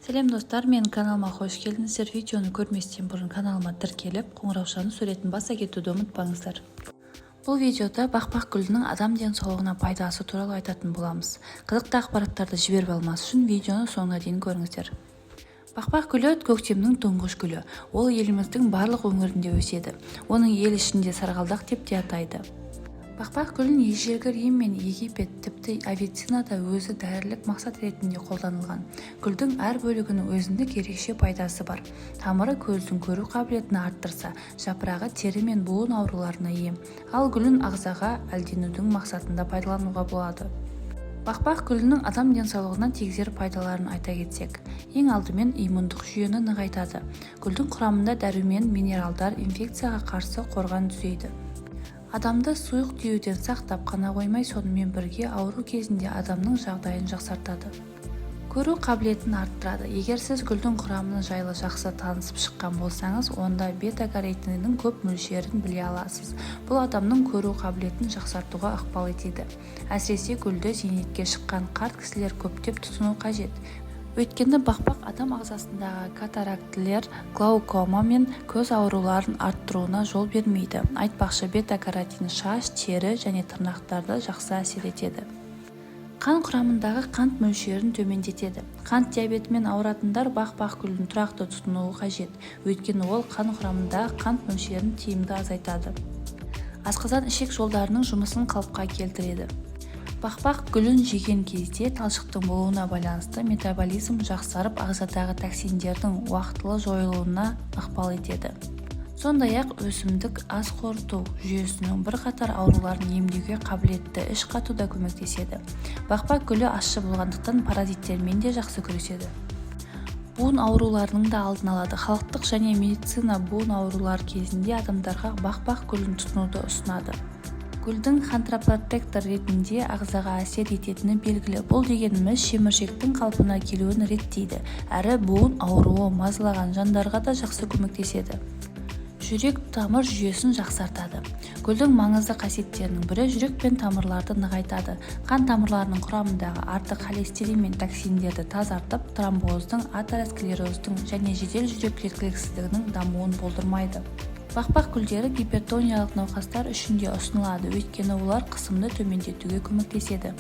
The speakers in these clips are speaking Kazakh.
Сәлем достар, менің каналыма қош келдіңіздер. Видеоны көрместен бұрын каналыма тіркеліп, қоңыраушаның суретін баса кетуді ұмытпаңыздар. Бұл видеода бақбақ гүлінің адам денсаулығына пайдасы туралы айтатын боламыз. Қызықты ақпараттарды жіберіп алмас үшін видеоны соңына дейін көріңіздер. Бақбақ гүлі көктемнің тұңғыш гүлі. Ол еліміздің барлық өңірінде өседі. Оның ел ішінде сарғалдақ деп те атайды. Бақбақ гүлін ежелгі Рим мен Египет, тіпті авицинада өзі дәрілік мақсат ретінде қолданылған. Гүлдің әр бөлігінің өзіндік ерекше пайдасы бар. Тамыры көздің көру қабілетін арттырса, жапырағы тері мен буын ауруларына ем. Ал гүлін ағзаға әлденудің мақсатында пайдалануға болады. Бақбақ гүлінің адам денсаулығына тигізер пайдаларын айта кетсек, ең алдымен иммундық жүйені нығайтады. Гүлдің құрамында дәрумен, минералдар инфекцияға қарсы қорған түзейді. Адамды суық тиюден сақтап қана қоймай, сонымен бірге ауру кезінде адамның жағдайын жақсартады. Көру қабілетін арттырады. Егер сіз гүлдің құрамын жайлы жақсы танысып шыққан болсаңыз, онда бета-каротиннің көп мөлшерін біле аласыз. Бұл адамның көру қабілетін жақсартуға ықпал етеді. Әсіресе гүлді зейнетке шыққан қарт кісілер көптеп тұтыну қажет. Өйткені бақбақ адам ағзасындағы катарактілер, глаукома мен көз ауруларын арттыруына жол бермейді. Айтпақшы, бета-каротин шаш, тері және тырнақтарды жақсы әсер етеді. Қан құрамындағы қант мөлшерін төмендетеді. Қант диабетімен ауыратындар бақбақ гүлін тұрақты тұтынуы қажет. Өйткені ол қан құрамындағы қант мөлшерін тиімді азайтады. Асқазан ішек жолдарының жұмысын қалыпқа келтіреді. Бақбақ гүлін жеген кезде талшықтың болуына байланысты метаболизм жақсарып, ағзадағы токсиндердің уақытылы жойылуына ықпал етеді. Сондай-ақ өсімдік ас қорыту жүйесінің бірқатар ауруларын емдеуге қабілетті іш қатуда көмектеседі. Бақбақ гүлі ащы болғандықтан паразиттермен де жақсы күреседі. Буын ауруларының да алдын алады. Халықтық және медицина буын аурулар кезінде адамдарға бақбақ гүлін тұтынуды ұсынады. Гүлдің хондропротектор ретінде ағзаға әсер ететіні белгілі. Бұл дегеніміз шеміршектің қалпына келуін реттейді, әрі буын ауруы мазалаған жандарға да жақсы көмектеседі. Жүрек тамыр жүйесін жақсартады. Гүлдің маңызды қасиеттерінің бірі жүрек пен тамырларды нығайтады. Қан тамырларының құрамындағы артық холестерин мен токсиндерді тазартып, тромбоздың, атеросклероздың және жедел жүрек жеткіліксіздігінің дамуын болдырмайды. Бақбақ гүлдері гипертониялық науқастар үшін де ұсынылады, өйткені олар қысымды төмендетуге көмектеседі.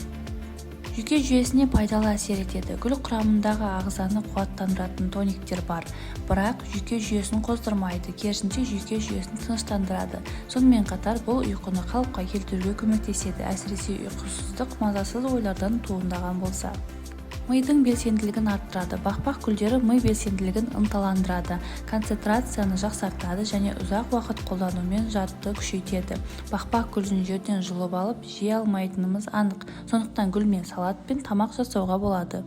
Жүйке жүйесіне пайдалы әсер етеді. Гүл құрамындағы ағзаны қуаттандыратын тониктер бар, бірақ жүйке жүйесін қоздырмайды, керісінше жүйке жүйесін тыныштандырады. Сонымен қатар бұл ұйқыны қалыпқа келтіруге көмектеседі, әсіресе ұйқысыздық мазасыз ойлардан туындаған болса. Мидың белсенділігін арттырады. Бақбақ гүлдері ми белсенділігін ынталандырады, концентрацияны жақсартады және ұзақ уақыт қолданумен жадты күшейтеді. Бақбақ гүлін жерден жұлып алып жей алмайтынымыз анық. Сондықтан гүлмен салат пен тамақ жасауға болады.